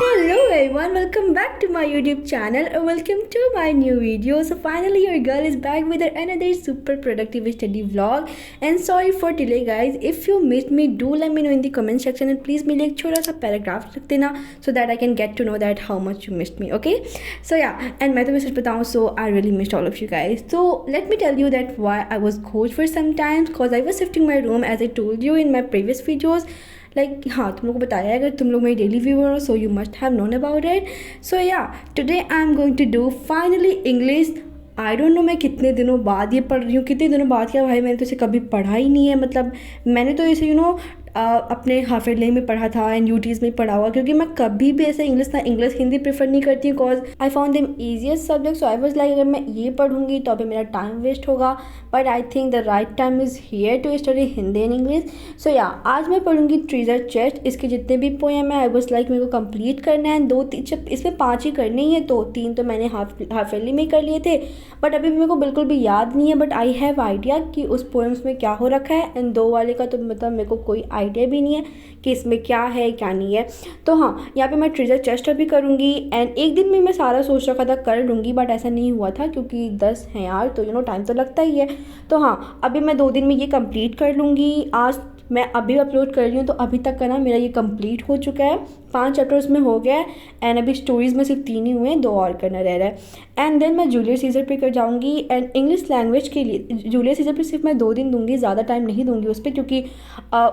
Hello everyone, welcome back to my YouTube channel or welcome to my new video. So finally your girl is back with another super productive study vlog. And sorry for delay guys. If you missed me, do let me know in the comment section and please मेरे एक छोटा सा paragraph लिख देना so that I can get to know that how much you missed me. Okay? So yeah, and मैं तुम्हें सच बताऊँ so I really missed all of you guys. So let me tell you that why I was ghost for some time because I was shifting my room as I told you in my previous videos. हाँ तुम लोग को बताया है, अगर तुम लोग मेरी डेली व्यूअर हो so you must have known about it. So yeah today I am going to do finally English. I don't know मैं कितने दिनों बाद ये पढ़ रही हूँ, कितने दिनों बाद क्या भाई, मैंने तो इसे कभी पढ़ा ही नहीं है. मतलब मैंने तो इसे अपने हाफ एड में पढ़ा था एंड यूटीज़ में पढ़ा हुआ, क्योंकि मैं कभी भी ऐसे इंग्लिश हिंदी प्रेफर नहीं करती हूँ because I found them easiest subject. So I was like अगर मैं ये पढ़ूंगी तो अभी मेरा टाइम वेस्ट होगा, but I think the right time is here to study Hindi and English. So yeah आज मैं पढ़ूंगी ट्रेजर चेस्ट. इसके जितने भी पोएम है आई वाज लाइक मेरे को कंप्लीट करना है. इसमें 5 ही करने ही है, तो 3 तो मैंने हाफ एयरली में कर लिए थे, बट अभी मेरे को बिल्कुल भी याद नहीं है. बट आई हैव आइडिया कि उस पोएम्स में क्या हो रखा है एंड 2 वाले का तो मतलब मेरे को कोई आइडिया भी नहीं है कि इसमें क्या है क्या नहीं है. तो हाँ, यहाँ पे मैं ट्रेजर चेस्ट अभी करूँगी एंड एक दिन में मैं सारा सोच रखा था कर लूँगी, बट ऐसा नहीं हुआ था क्योंकि 10 हैं यार, तो टाइम तो लगता ही है. तो हाँ, अभी मैं 2 दिन में ये कंप्लीट कर लूँगी. आज मैं अभी अपलोड कर रही हूँ तो अभी तक का ना मेरा ये कंप्लीट हो चुका है. 5 चैप्टर्स में हो गया है एंड अभी स्टोरीज़ में सिर्फ 3 ही हुए हैं, 2 और करना रह रहा है. एंड देन मैं जूलियस सीजर पे कर जाऊँगी. एंड इंग्लिश लैंग्वेज के लिए जूलियस सीजर पे सिर्फ मैं 2 दिन दूँगी, ज़्यादा टाइम नहीं दूँगी उस पर, क्योंकि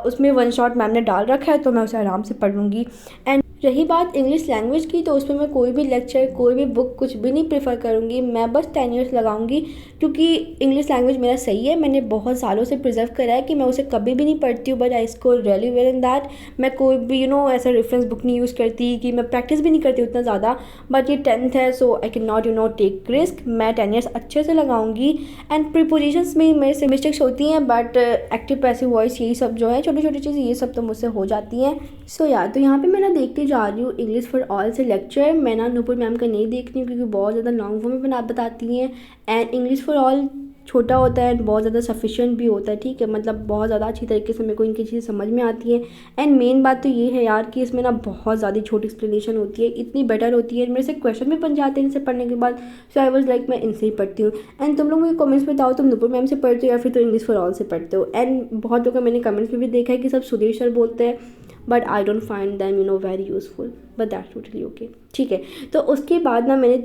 उसमें वन शॉट मैम ने डाल रखा है तो मैं उसे आराम से पढ़ लूँगी. एंड रही बात इंग्लिश लैंग्वेज की, तो उसमें मैं कोई भी लेक्चर कोई भी बुक कुछ भी नहीं प्रेफर करूँगी. मैं बस 10 ईयर्स लगाऊंगी, क्योंकि इंग्लिश लैंग्वेज मेरा सही है. मैंने बहुत सालों से प्रिजर्व करा है कि मैं उसे कभी भी नहीं पढ़ती हूँ, but I score really well in that. मैं कोई भी ऐसा रेफरेंस बुक नहीं यूज़ करती, कि मैं प्रैक्टिस भी नहीं करती उतना ज़्यादा. बट ये 10th है so I can not take risk. मैं 10 ईयर्स अच्छे से लगाऊंगी. एंड प्रीपोजिशंस में मेरे से मिस्टेक्स होती हैं, बट एक्टिव पैसिव वॉइस यही सब जो है छोटी छोटी चीज़ें ये सब तो मुझसे हो जाती हैं. सो या तो यहाँ पे मैं ना देखते जा रही हूँ इंग्लिश फॉर ऑल से लेक्चर. मैं ना नूपुर मैम का नहीं देखती हूँ क्योंकि बहुत ज़्यादा लॉन्ग फॉर्म में बताती हैं. एंड इंग्लिश फॉर ऑल छोटा होता है एंड बहुत ज़्यादा सफिशिएंट भी होता है. ठीक है, मतलब बहुत ज़्यादा अच्छी तरीके से मेरे को इनकी चीज़ें समझ में आती हैं. एंड मेन बात तो ये है यार कि इसमें ना बहुत ज़्यादा छोटी एक्सप्लेनेशन होती है, इतनी बेटर होती है. मेरे से क्वेश्चन भी बन जाते हैं इनसे पढ़ने के बाद. सो आई वाज लाइक मैं इनसे ही पढ़ती हूँ. एंड तुम लोग मुझे कमेंट्स में बताओ तुम नूपुर मैम से पढ़ते हो या फिर तो इंग्लिश फॉर ऑल से पढ़ते हो. एंड बहुत लोगों का मैंने कमेंट्स में भी देखा है कि सब सुधीर सर बोलते हैं, but I don't find them very useful, but that's totally okay. ठीक है, तो उसके बाद ना मैंने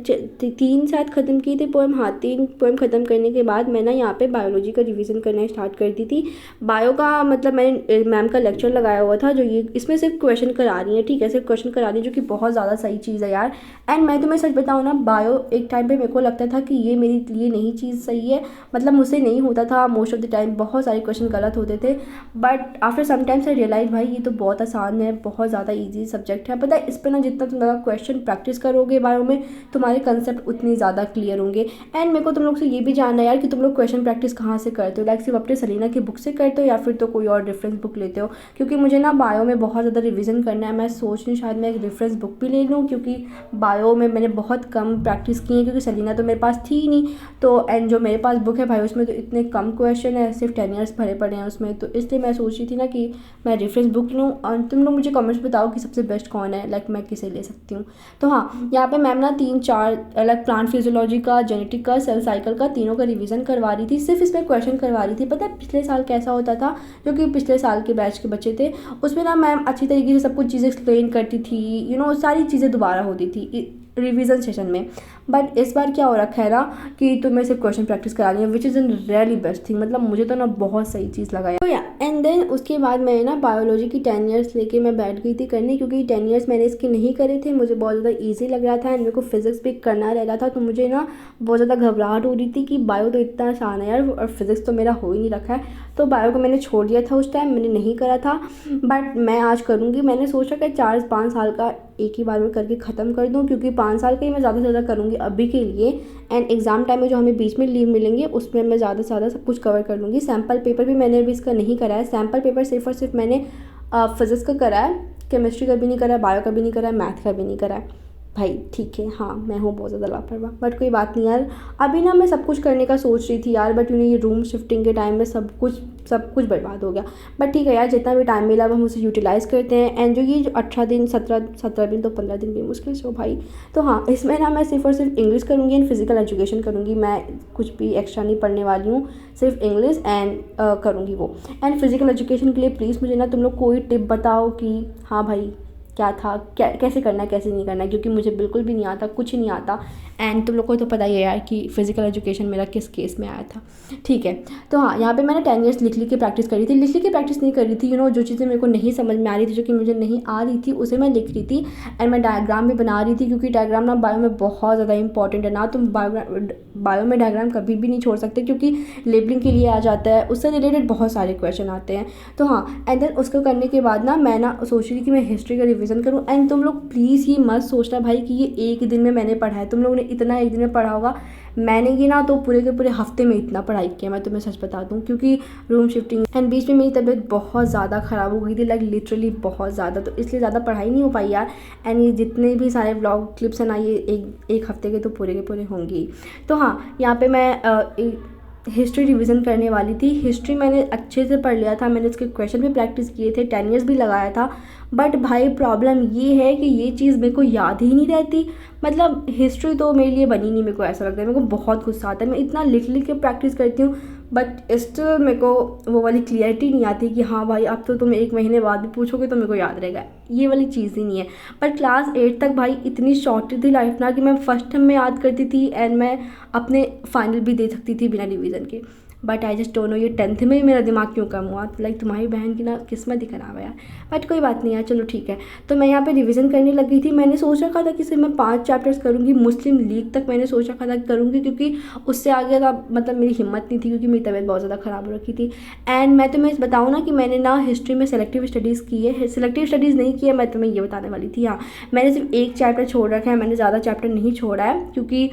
3 शायद ख़त्म किए थे पोएम. हाँ, 3 पोएम ख़त्म करने के बाद मैं ना यहाँ पे बायोलॉजी का रिवीजन करना स्टार्ट कर दी थी. बायो का मतलब मैंने मैम का लेक्चर लगाया हुआ था जो ये इसमें सिर्फ क्वेश्चन करा रही है. ठीक है, सिर्फ क्वेश्चन करा रही है, जो कि बहुत ज़्यादा सही चीज़ है यार. एंड मैं तुम्हें सच बताऊँ ना, बायो एक टाइम पर मेरे को लगता था कि ये मेरे लिए नहीं चीज़ सही है, मतलब मुझसे नहीं होता था. मोस्ट ऑफ द टाइम बहुत सारे क्वेश्चन गलत होते थे, but after sometimes I realise भाई ये तो बहुत आसान है, बहुत ज़्यादा ईजी सब्जेक्ट है. पता है इस पर ना जितना तुम ज़्यादा क्वेश्चन प्रैक्टिस करोगे बायो में, तुम्हारे कंसेप्ट उतनी ज़्यादा क्लियर होंगे. एंड मेरे को तुम लोग से ये भी जानना है यार कि तुम लोग क्वेश्चन प्रैक्टिस कहाँ से करते हो, लाइक सिर्फ अपने सलीना की बुक से करते हो या फिर तो कोई और रेफरेंस बुक लेते हो. क्योंकि मुझे ना बायो में बहुत ज़्यादा रिवीजन करना है. मैं सोच रही हूँ शायद मैं एक रेफरेंस बुक भी ले लूँ, क्योंकि बायो में मैंने बहुत कम प्रैक्टिस की है, क्योंकि सलीना तो मेरे पास थी ही नहीं. तो एंड जो मेरे पास बुक है भाई उसमें तो इतने कम क्वेश्चन है, सिर्फ 10 ईयर्स भरे पड़े हैं उसमें. तो इसलिए मैं सोच रही थी ना कि मैं रेफरेंस बुक लूँ. और तुम लोग मुझे कमेंट्स बताओ कि सबसे बेस्ट कौन है, लाइक मैं किसे ले सकती हूँ. तो हाँ, यहाँ पे मैम ना 3-4 अलग प्लांट फिजियोलॉजी का, जेनेटिक का, सेल साइकिल का, तीनों का रिवीजन करवा रही थी. सिर्फ इसमें क्वेश्चन करवा रही थी. पता है पिछले साल कैसा होता था, जो कि पिछले साल के बैच के बच्चे थे, उसमें ना मैम अच्छी तरीके से सब कुछ चीज़ें एक्सप्लेन करती थी. सारी चीज़ें दोबारा होती थी रिवीजन सेशन में. बट इस बार क्या हो रखा है ना कि तुम्हें सिर्फ क्वेश्चन प्रैक्टिस करा रही है, which is an really best thing. मतलब मुझे तो ना बहुत सही चीज़ लगा. तो या एंड देन उसके बाद मैं ना बायोलॉजी की 10 ईयर्स लेके मैं बैठ गई थी करने, क्योंकि 10 ईयर्स मैंने इसके नहीं करे थे. मुझे बहुत ज़्यादा ईजी लग रहा था एंड मेरे को फिजिक्स भी करना रह रहा था. तो मुझे ना बहुत ज़्यादा घबराहट हो रही थी कि बायो तो इतना आसान है यार और फिजिक्स तो मेरा हो ही नहीं रखा है. तो बायो को मैंने छोड़ दिया था उस टाइम, मैंने नहीं करा था. बट मैं आज करूँगी. मैंने सोचा कि 4-5 साल का एक ही बार में करके ख़त्म कर दूँ, क्योंकि 5 साल का ही मैं ज़्यादा से ज़्यादा करूँगी अभी के लिए. एंड एग्ज़ाम टाइम में जो हमें बीच में लीव मिलेंगे उसमें मैं ज़्यादा से ज़्यादा सब कुछ कवर कर लूँगी. सैम्पल पेपर भी मैंने अभी इसका नहीं करा है. सैम्पल पेपर सिर्फ और सिर्फ मैंने फिज़िक्स का करा है, केमिस्ट्री का भी नहीं करा है, बायो का भी नहीं करा है, मैथ का भी नहीं करा है. भाई ठीक है, हाँ मैं हूँ बहुत ज़्यादा लापरवाह, बट कोई बात नहीं यार। अभी ना मैं सब कुछ करने का सोच रही थी यार, बट ये रूम शिफ्टिंग के टाइम में सब कुछ बर्बाद हो गया। बट ठीक है यार, जितना भी टाइम मिला हम उसे यूटिलाइज़ करते हैं। एंड जो ये जो 18 दिन 17 दिन तो 15 दिन भी मुश्किल से हो भाई। तो हाँ, इसमें ना मैं सिर्फ और सिर्फ इंग्लिश करूँगी एंड फिजिकल एजुकेशन करूँगी। मैं कुछ भी एक्स्ट्रा नहीं पढ़ने वाली हूँ, सिर्फ इंग्लिश एंड करूँगी वो। एंड फिजिकल एजुकेशन के लिए प्लीज़ मुझे ना तुम लोग कोई टिप बताओ कि हाँ भाई क्या था, क्या कैसे करना है कैसे नहीं करना है, क्योंकि मुझे बिल्कुल भी नहीं आता, कुछ ही नहीं आता। एंड तुम लोग को तो पता ही है यार कि फ़िज़िकल एजुकेशन मेरा किस केस में आया था। ठीक है, तो हाँ यहाँ पे मैंने 10 ईयर्स लिख के प्रैक्टिस करी थी, लिख के प्रैक्टिस नहीं कर रही थी। जो चीज़ें मेरे को नहीं समझ में आ रही थी, जो कि मुझे नहीं आ रही थी, उसे मैं लिख रही थी। एंड मैं डायग्राम भी बना रही थी, क्योंकि डायग्राम ना बायो में बहुत ज़्यादा इंपॉर्टेंट है ना। तुम बायो में डायग्राम कभी भी नहीं छोड़ सकते, क्योंकि लेबलिंग के लिए आ जाता है, उससे रिलेटेड बहुत सारे क्वेश्चन आते हैं। तो हाँ, एंड देन उसको करने के बाद ना मैं ना सोच रही थी कि मैं हिस्ट्री का रिवीजन करूँ। एंड तुम लोग प्लीज़ ये मत सोचना भाई कि ये एक दिन में मैंने पढ़ा है, तुम लोगों ने इतना एक दिन में पढ़ा होगा। मैंने ये ना तो पूरे के पूरे हफ्ते में इतना पढ़ाई किया, मैं तुम्हें सच बता दूं, क्योंकि रूम शिफ्टिंग एंड बीच में मेरी तबीयत बहुत ज़्यादा ख़राब हो गई थी, लाइक लिटरली बहुत ज़्यादा, तो इसलिए ज़्यादा पढ़ाई नहीं हो पाई यार। एंड ये जितने भी सारे व्लॉग क्लिप्स हैं ना, ये एक हफ्ते के तो पूरे के पूरे होंगे। तो हाँ, यहाँ पे मैं हिस्ट्री रिवीजन करने वाली थी। हिस्ट्री मैंने अच्छे से पढ़ लिया था, मैंने इसके क्वेश्चन भी प्रैक्टिस किए थे, 10 ईयर्स भी लगाया था। बट भाई प्रॉब्लम ये है कि ये चीज़ मेरे को याद ही नहीं रहती। मतलब हिस्ट्री तो मेरे लिए बनी नहीं, मेरे को ऐसा लगता है। मेरे को बहुत गुस्सा आता है, मैं इतना लिख के प्रैक्टिस करती हूँ, बट स्टिल मेरे को वो वाली क्लियरिटी नहीं आती कि हाँ भाई अब तो तुम 1 महीने बाद भी पूछोगे तो मेरे को याद रहेगा, ये वाली चीज़ ही नहीं है। पर क्लास 8 तक भाई इतनी शॉर्ट थी लाइफ ना कि मैं फर्स्ट टर्म में याद करती थी एंड मैं अपने फाइनल भी दे सकती थी बिना रिवीजन के। But I just don't know ये 10th में ही मेरा दिमाग क्यों कम हुआ। लाइक तुम्हारी बहन की ना किस्मत ही खराब है यार। बट कोई बात नहीं यार, चलो ठीक है। तो मैं यहाँ पे रिवीजन करने लग गई थी। मैंने सोच रखा था कि सिर्फ मैं 5 चैप्टर्स करूँगी, मुस्लिम लीग तक मैंने सोच रखा था कि करूँगी, क्योंकि उससे आगे था मतलब मेरी हिम्मत नहीं थी, क्योंकि मेरी तबीयत बहुत ज़्यादा ख़राब हो रखी थी। एंड मैं तुम्हें बताऊँ ना कि मैंने ना हिस्ट्री में सेलेक्टिव स्टडीज़ की है, सेलेक्टिव स्टडीज़ नहीं की है, मैं तुम्हें ये बताने वाली थी। हाँ, मैंने सिर्फ एक चैप्टर छोड़ रखा है, मैंने ज़्यादा चैप्टर नहीं छोड़ा है, क्योंकि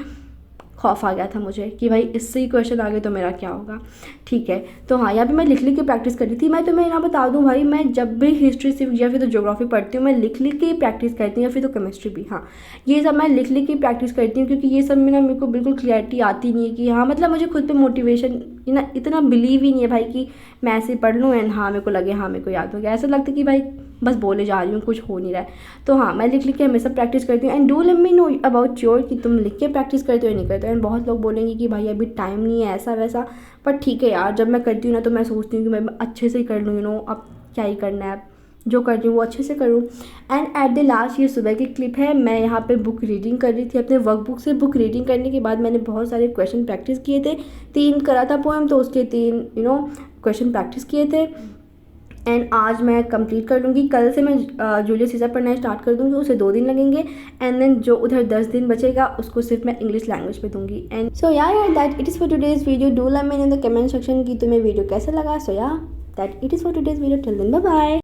खौफ आ गया था मुझे कि भाई इससे ही क्वेश्चन आ गए तो मेरा क्या होगा। ठीक है, तो हाँ यहाँ पे मैं लिख के प्रैक्टिस कर रही थी। मैं तुम्हें ना बता दूँ भाई, मैं जब भी हिस्ट्री सिर्फ या फिर तो ज्योग्राफी पढ़ती हूँ, मैं लिख के ही प्रैक्टिस करती हूँ, या फिर तो केमिस्ट्री भी। हाँ, ये सब मैं लिख के ही प्रैक्टिस करती हूँ, क्योंकि ये सब में ना मेरे को बिल्कुल क्लियरिटी आती नहीं है कि हाँ, मतलब मुझे खुद पे मोटिवेशन ना इतना बिलीव ही नहीं है भाई कि मैं ऐसे पढ़ लूँ एंड हाँ मेरे को लगे हाँ मेरे को याद हो गया। ऐसा लगता है कि भाई बस बोले जा रही हूँ, कुछ हो नहीं रहा है। तो हाँ, मैं लिख के हमेशा प्रैक्टिस करती हूँ। And do let me know about your कि तुम लिख के प्रैक्टिस करते हो या नहीं करते हो। एंड बहुत लोग बोलेंगे कि भाई अभी टाइम नहीं है ऐसा वैसा, पर ठीक है यार, जब मैं करती हूँ ना तो मैं सोचती हूँ कि मैं अच्छे से ही कर लूँ। अब क्या ही करना है, अब जो कर रही हूँ वो अच्छे से करूँ। एंड एट द लास्ट ये सुबह की क्लिप है, मैं यहाँ पे बुक रीडिंग कर रही थी अपने वर्कबुक से। बुक रीडिंग करने के बाद मैंने बहुत सारे क्वेश्चन प्रैक्टिस किए थे, 3 करा था पोएम, तो उसके 3 क्वेश्चन प्रैक्टिस किए थे। एंड आज मैं कंप्लीट कर लूँगी। कल से मैं जूलियस सीज़र पढ़ना स्टार्ट कर दूँगी, उसे 2 दिन लगेंगे। एंड देन जो उधर 10 दिन बचेगा उसको सिर्फ मैं इंग्लिश लैंग्वेज पे दूँगी। एंड सो यार that it is for today's video. Do let me know in the comment section कि तुम्हें वीडियो कैसा लगा। So yeah that it is for today's video. Till then bye bye.